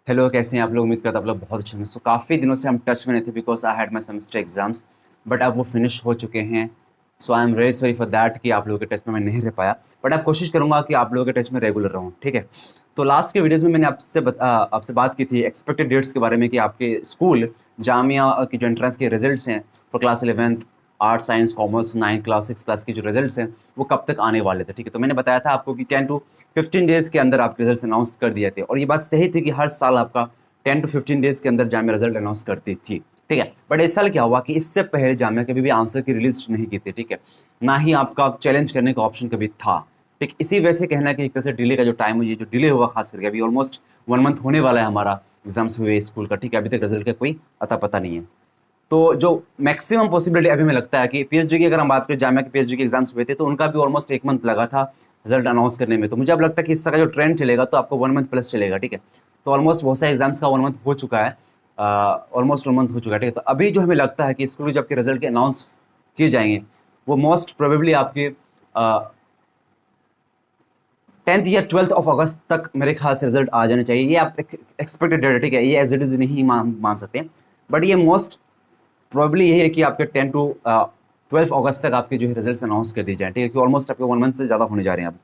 Hello, कैसे हैं आप लोग? उम्मीद करता आप लोग बहुत अच्छे होंगे। सो काफ़ी दिनों से हम टच में नहीं थे because I had my semester exams, but अब वो फिनिश हो चुके हैं। So I am very sorry for that कि आप लोगों के टच में मैं नहीं रह पाया, बट अब कोशिश करूंगा कि आप लोगों के टच में रेगुलर रहूँ, ठीक है। तो लास्ट के वीडियोज़ में मैंने आपसे बात की थी एक्सपेक्टेड डेट्स के बारे में कि आपके स्कूल जामिया की जो एंट्रेंस के रिजल्ट्स हैं for class 11th art science commerce 9th class 6th class की जो रिजल्ट्स हैं वो कब तक आने वाले थे, ठीक है। तो मैंने बताया था आपको कि 10 to 15 डेज़ के अंदर आपके रिजल्ट्स अनाउंस कर दिए थे, और ये बात सही थी कि हर साल आपका 10 to 15 डेज़ के अंदर जामिया रिजल्ट अनाउंस करती थी, ठीक है। बट इस साल क्या हुआ कि इससे पहले जामिया कभी भी आंसर की रिलीज नहीं की थी, ठीक है। ना ही आपका चैलेंज करने का ऑप्शन कभी था, ठीक। इसी वजह से कहना कि एक तरह से डिले का जो टाइम है, ये जो डिले हुआ खास करके अभी ऑलमोस्ट 1 मंथ होने वाला है हमारा एग्जाम्स हुए स्कूल का, ठीक है। अभी तक रिजल्ट का कोई अता पता नहीं है। तो जो मैक्सिमम पॉसिबिलिटी अभी हमें लगता है कि पीएचडी की अगर हम बात करें, जामिया के पीएचडी के एग्जाम्स हुए थे तो उनका भी ऑलमोस्ट 1 मंथ लगा था रिजल्ट अनाउंस करने में। तो मुझे अब लगता है कि इस तरह का जो ट्रेंड चलेगा तो आपको 1 मंथ प्लस चलेगा, ठीक है। तो ऑलमोस्ट बहुत सारे एग्जाम्स का 1 मंथ हो चुका है, ऑलमोस्ट 1 मंथ हो चुका है, ठीक है। तो अभी जो हमें लगता है कि स्कूल के जब आपके रिजल्ट के अनाउंस किए जाएंगे वो मोस्ट प्रोबेबली आपके 10th या 12th ऑफ अगस्त तक मेरे ख्याल से रिजल्ट आ जाने चाहिए। ये आप एक्सपेक्टेड डेट है, ठीक है। ये एज इट इज नहीं मान सकते, बट ये मोस्ट प्रॉब्ली यही है कि आपके 10 to 12 अगस्त तक आपके जो है रिजल्ट्स अनाउंस कर दिए जाएँ, ठीक है। कि ऑलमोस्ट आपके 1 मंथ से ज़्यादा होने जा रहे हैं अब,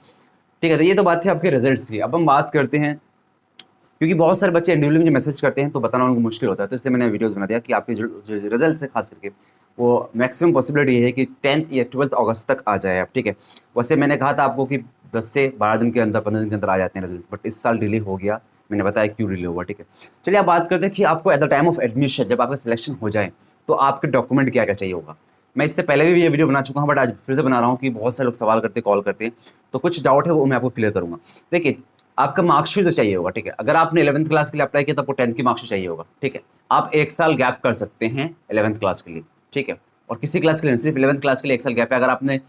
ठीक है। तो ये तो बात थी आपके रिजल्ट्स की। अब हम बात करते हैं, क्योंकि बहुत सारे बच्चे इंडिविजुअली मुझे मैसेज करते हैं तो बताना उनको मुश्किल होता है, तो इसलिए मैंने वीडियोस बना दिया कि आपके जो रिजल्ट्स है खास करके वो मैक्सिमम पॉसिबिलिटी ये है कि 10th या 12th अगस्त तक आ जाए आप, ठीक है। वैसे मैंने कहा था आपको कि 10 से 12 दिन के अंदर 15 दिन के अंदर आ जाते हैं रिजल्ट, बट इस साल डिले हो गया। मैंने बताया क्यों डिले हुआ, ठीक है। चलिए आप बात करते हैं कि आपको at the time of admission जब आपका सिलेक्शन हो जाए तो आपके डॉक्यूमेंट क्या क्या चाहिए होगा। मैं इससे पहले भी ये वीडियो बना चुका हूँ, बट आज फिर से बना रहा हूँ कि बहुत सारे लोग सवाल करते कॉल करते हैं, तो कुछ डाउट है वो मैं आपको क्लियर करूँगा। देखिए, आपका मार्कशीट तो चाहिए होगा, ठीक है। अगर आपने 11th क्लास के लिए अप्लाई किया तो आपको 10th की मार्कशीट चाहिए होगा, ठीक है। आप 1 साल गैप कर सकते हैं 11th क्लास के लिए, ठीक है। और किसी क्लास के लिए सिर्फ 11th क्लास के लिए 1 साल गैप है। अगर आपने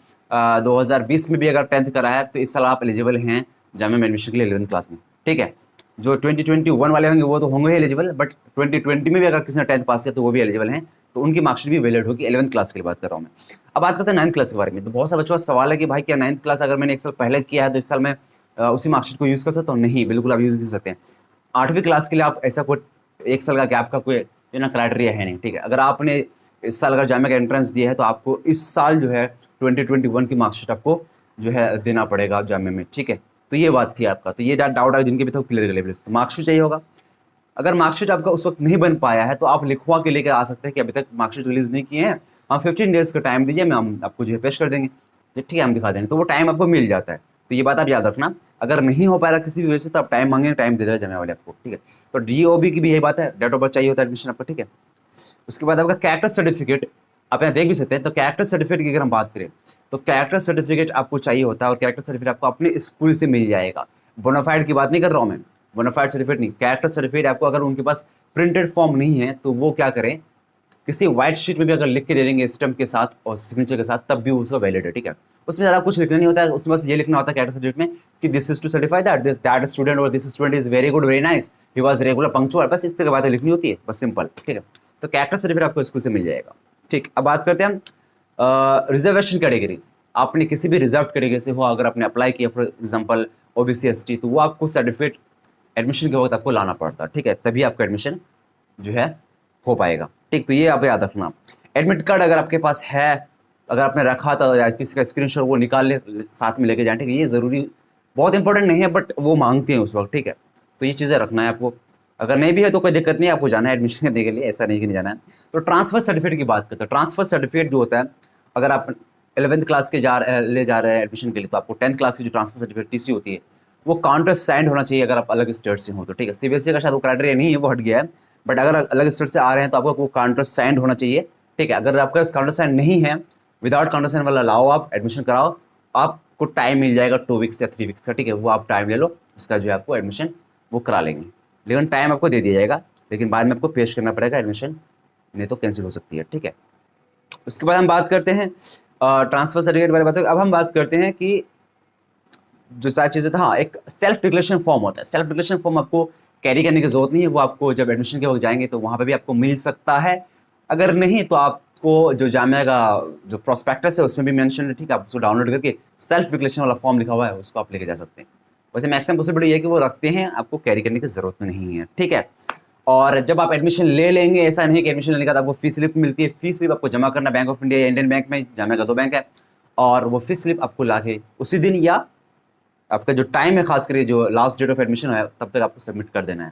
2020 में भी अगर 10th कराया है तो इस साल आप एलिजिबल हैं जामिया में एडमिशन के लिए 11th क्लास में, ठीक है। जो 2021 वाले होंगे वो तो होंगे ही एलिजिबल, बट 2020 में भी अगर किसी ने 10th पास किया तो वो भी एलिजिबल हैं, तो उनकी मार्कशीट भी वैलिड होगी। 11th क्लास के लिए बात कर रहा हूँ मैं। अब बात करते हैं 9th क्लास के बारे में। तो बहुत सारे बच्चों का सवाल है कि भाई क्या 9th क्लास अगर मैंने 1 साल पहले किया है तो इस साल मैं उसी मार्कशीट को यूज़ कर सकता हूँ? नहीं, बिल्कुल आप यूज़ नहीं कर सकते हैं। 8वीं क्लास के लिए आप ऐसा कोई 1 साल का गैप का कोई जो ना क्राइटेरिया है नहीं, ठीक है। अगर आपने इस साल अगर जामिया का एंट्रेंस दिया है तो आपको इस साल जो है 2021 की मार्कशीट आपको जो है देना पड़ेगा जामिया में, ठीक है। तो ये बात थी आपका। तो ये डाउट है जिनके भी था क्लियर कर ले प्लीज। तो मार्कशीट चाहिए होगा। अगर मार्कशीट आपका उस वक्त नहीं बन पाया है तो आप लिखवा के लेकर आ सकते हैं कि अभी तक मार्कशीट रिलीज नहीं किए हैं, हम 15 डेज का टाइम दीजिए, मैं हम आपको जो है पेश कर देंगे, ठीक है, हम दिखा देंगे। तो वो टाइम आपको मिल जाता है। तो ये बात आप याद रखना। अगर नहीं हो पा रहा किसी भी वजह से तो आप टाइम मांगे, टाइम दे देगा जमे वाले आपको, ठीक है। तो डीओबी की भी यही बात है, डेट ऑफ बर्थ चाहिए होता है एडमिशन आपका, ठीक है। उसके बाद आपका कैरेक्टर सर्टिफिकेट आप यहाँ देख भी सकते हैं। तो कैरेक्टर सर्टिफिकेट की अगर हम बात करें तो कैरेक्टर सर्टिफिकेट आपको चाहिए होता है, और कैरेक्टर सर्टिफिकेट आपको अपने स्कूल से मिल जाएगा। बोनाफाइड की बात नहीं कर रहा हूँ मैं, बोनाफाइड सर्टिफिकेट नहीं, कैरेक्टर सर्टिफिकेट आपको अगर उनके पास प्रिंटेड फॉर्म नहीं है तो वो क्या करें, किसी व्हाइट शीट में भी अगर लिख के दे देंगे स्टम्प के साथ और सिग्नेचर के साथ, तब भी उसका वैलिड है, ठीक है। उसमें ज़्यादा कुछ लिखना नहीं होता है, उसमें बस ये लिखना होता है कैरेक्टर सर्टिफिकेट में कि this is to certify that student और this student is very good, very nice, he was regular punctual, बस इस तरह की बातें लिखनी होती है, बस सिंपल, ठीक है। तो कैरेक्टर सर्टिफिकेट आपको स्कूल से मिल जाएगा, ठीक। अब बात करते हैं हम रिजर्वेशन कैटेगरी। आपने किसी भी रिजर्व कैटेगरी से हो, अगर आपने अप्लाई किया फॉर एग्जाम्पल ओबीसी एसटी, तो वो आपको सर्टिफिकेट एडमिशन के वक्त आपको लाना पड़ता है, ठीक है। तभी आपका एडमिशन जो है हो पाएगा, ठीक। तो ये आप याद रखना। एडमिट कार्ड अगर आपके पास है, अगर आपने रखा था या किसी का स्क्रीनशॉट वो निकाल ले साथ में लेके जाए, ठीक है। ये ज़रूरी, बहुत इंपॉर्टेंट नहीं है, बट वो मांगते हैं उस वक्त, ठीक है। तो ये चीज़ें रखना है आपको। अगर नहीं भी है तो कोई दिक्कत नहीं है, आपको जाना है एडमिशन करने के लिए, ऐसा नहीं कि नहीं जाना है। तो ट्रांसफर सर्टिफिकेट की बात करते हैं। ट्रांसफर सर्टिफिकेट जो होता है, अगर आप 11th क्लास के ले जा रहे हैं एडमिशन के लिए, तो आपको 10th क्लास की जो ट्रांसफर सर्टिफिकेट टीसी होती है वो काउंटर साइंड होना चाहिए, अगर आप अलग स्टेट से हो तो, ठीक है। सीबीएसई का शायद वो क्राइटेरिया नहीं है, वो हट गया है, बट अगर अलग स्टेट से आ रहे हैं तो आपको वो काउंटर साइंड होना चाहिए, ठीक है। अगर आपका काउंटर साइंड नहीं है, विदाउट काउंटर साइंड वाला लाओ, आप एडमिशन कराओ, आपको टाइम मिल जाएगा 2 वीक्स या 3 वीक्स का, ठीक है। वो आप टाइम ले लो, उसका जो है आपको एडमिशन वो करा लेंगे, लेकिन टाइम आपको दे दिया जाएगा, लेकिन बाद में आपको पेश करना पड़ेगा एडमिशन, नहीं तो कैंसिल हो सकती है, ठीक है। उसके बाद हम बात करते हैं ट्रांसफर सर्टिफिकेट वाले बात। अब हम बात करते हैं कि जो सारी चीज़ें था, हाँ, एक सेल्फ डिक्लेरेशन फॉर्म होता है। सेल्फ डिक्लेरेशन फॉर्म आपको कैरी करने की जरूरत नहीं है, वो आपको जब एडमिशन के वक्त जाएंगे तो वहाँ पे भी आपको मिल सकता है। अगर नहीं तो आपको जो जामिया का जो प्रोस्पेक्टस है उसमें भी मेंशन है, ठीक है। आप उसको डाउनलोड करके सेल्फ डिक्लेरेशन वाला फॉर्म लिखा हुआ है उसको आप लेके जा सकते हैं, वैसे मैक्सिमम पॉसिबिलिटी ये है कि वो रखते हैं, आपको कैरी करने की ज़रूरत नहीं है, ठीक है। और जब आप एडमिशन ले लेंगे, ऐसा नहीं कि एडमिशन लेने के बाद आपको फीस स्लिप मिलती है, फीस स्लिप आपको जमा करना बैंक ऑफ इंडिया या इंडियन बैंक में, जामिया का 2 बैंक है, और वो फीस स्लिप आपको लाके उसी दिन या आपका जो टाइम है, खास करके जो लास्ट डेट ऑफ एडमिशन है तब तक आपको सबमिट कर देना है।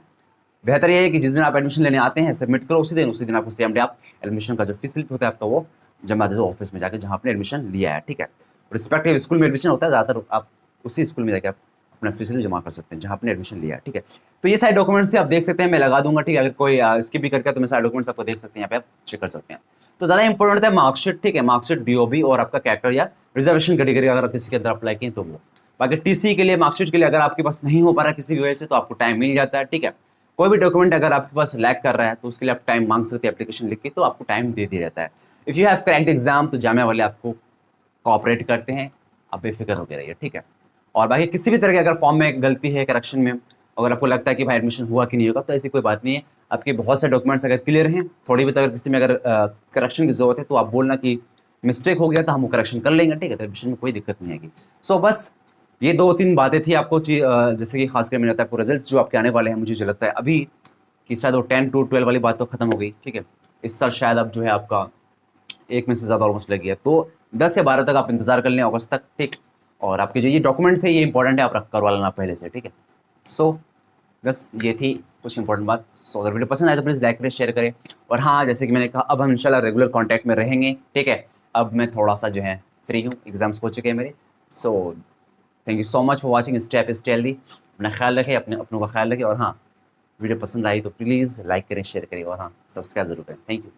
बेहतर ये है कि जिस दिन आप एडमिशन लेने आते हैं सबमिट करो उसी दिन आपको सेम डे आप एडमिशन का जो फीस स्लिप होता है आपका वो जमा दे दो ऑफिस में जाकर जहाँ आपने एडमिशन लिया है, ठीक है। रिस्पेक्टिव स्कूल में एडमिशन होता है, ज़्यादातर आप उसी स्कूल में जाकर आप अपना फीस स्लिप जमा कर सकते हैं जहाँ आपने एडमिशन लिया है, ठीक है। तो ये सारे डॉक्यूमेंट्स थे, आप देख सकते हैं, मैं लगा दूंगा, ठीक है। अगर कोई स्किप भी करके तो मैं सारे डॉक्यूमेंट्स आपको देख सकते हैं, यहाँ पे आप चेक कर सकते हैं। तो ज़्यादा इंपॉर्टेंट है मार्कशीट, ठीक है, मार्कशीट, डीओबी और आपका कैरेक्टर या रिजर्वेशन कैटेगरी अगर आप किसी के अंदर अप्लाई किए तो वो। बाकी टीसी के लिए, मार्कशीट के लिए अगर आपके पास नहीं हो पा रहा किसी वजह से तो आपको टाइम मिल जाता है, ठीक है। कोई भी डॉक्यूमेंट अगर आपके पास लैक कर रहा है तो उसके लिए आप टाइम मांग सकते हैं एप्लीकेशन लिख के, तो आपको टाइम दे दिया जाता है। If you have cracked exam तो जामिया वाले आपको कोऑपरेट करते हैं, आप बेफिक्र होकर रहिए, ठीक है। और बाकी किसी भी तरह की अगर फॉर्म में गलती है, करेक्शन में, अगर आपको लगता है कि भाई एडमिशन हुआ कि नहीं होगा, तो ऐसी कोई बात नहीं है। आपके बहुत से डॉक्यूमेंट्स अगर क्लियर हैं, थोड़ी बहुत अगर किसी में अगर करेक्शन की जरूरत है तो आप बोलना कि मिस्टेक हो गया तो हम वो करेक्शन कर लेंगे, ठीक है। तो एडमिशन में कोई दिक्कत नहीं आएगी। सो बस ये 2-3 बातें थी आपको, जैसे कि खासकर मैंने बताया आपको रिजल्ट्स जो आपके आने वाले हैं, मुझे जो लगता है अभी कि शायद वो 10 to 12 वाली बात तो खत्म हो गई, ठीक है। इस साल शायद अब जो है आपका 1 में से ज़्यादा ऑलमोस्ट लग गया, तो 10 या 12 तक आप इंतजार कर लें, अगस्त तक, ठीक। और आपके जो ये डॉक्यूमेंट थे ये इंपॉर्टेंट है, आप रख करवा लेना पहले से, ठीक है। सो बस ये थी कुछ इंपॉर्टेंट बात। सो अगर वीडियो पसंद आए तो प्लीज़ लाइक करें, शेयर करें। और हाँ, जैसे कि मैंने कहा, अब हम इंशाल्लाह रेगुलर कॉन्टैक्ट में रहेंगे, ठीक है। अब मैं थोड़ा सा जो है फ्री हूँ, एग्जाम्स हो चुके हैं मेरे। So thank you so much for watching step is healthy. अपना ख्याल रखें, अपनों का ख्याल रखें। और हाँ, वीडियो पसंद आई तो प्लीज़ लाइक करें, शेयर करें और हाँ, सब्सक्राइब जरूर करें। Thank you.